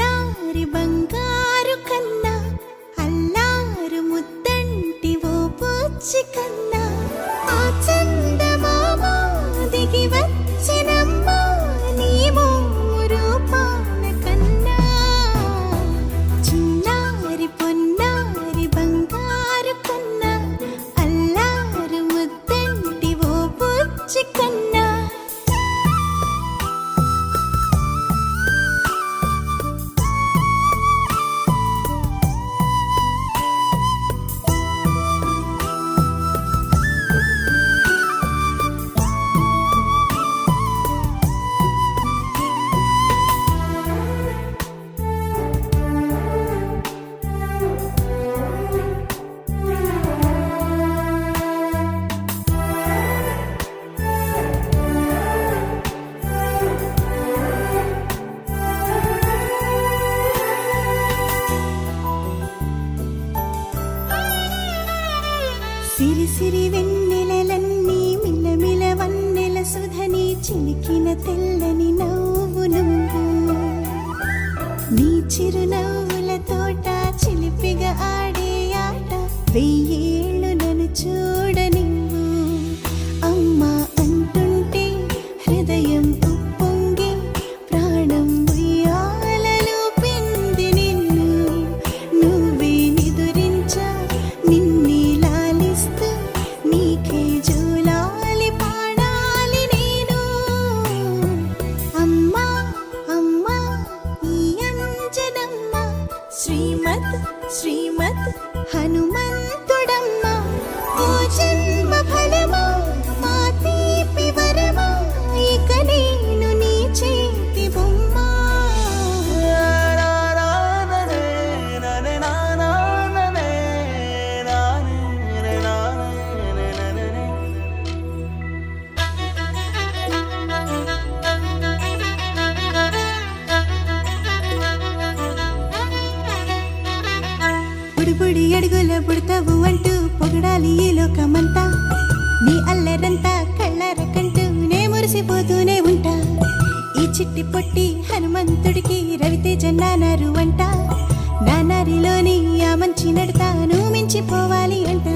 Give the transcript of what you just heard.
చిన్నారి బంగారు కన్నా అల్లారు ముద్దంటి ఓ పూచి కన్నా ఆ చందమామ దిగి వచ్చినమ్మ నీ రూపాన కన్నా చిన్నారి పొన్నారి బంగారు కన్నా అల్లారు ముద్దంటి ఓ పూచి కన్నా సిరి సిరి వెన్నెలలన్నీ మిలమిల వన్నెల సుధని చిలికిన తెల్లని నవ్వు నువ్వు నీ చిరునవ్వుల తోట చిలిపిగా ఆడే ఆట వెయ్యేళ్ళు నన్ను చూడనివ్వు అమ్మా అంటుంటే హృదయం ఉప్పొంగి ప్రాణం ఉయ్యాలలో పిండి నిన్ను నువ్వే నిదురించా నిన్నే లాలిస్తూ నీకే జూలాలి పాడాలి నేను అమ్మా అమ్మా ఈ అంజనమ్మ శ్రీమత్ శ్రీమత్ హనుమంతుడమ్మ ఓ జన్మ ఫలమా మా తీపి వరమా ఇక నేను నీ చేతి బొమ్మ బుడిబుడి అడుగుల పుడతావు అంటూ పొగడాలి ఈ లోకమంతా నీ అల్లరంతా కళ్ళరకంటూ నే మురిసిపోతూనే ఉంటా ఈ చిట్టి పొట్టి హనుమంతుడికి రవితేజ నానారు అంట నానారిలోని ఆ మంచి నడతా నువ్వు మించిపోవాలి అంట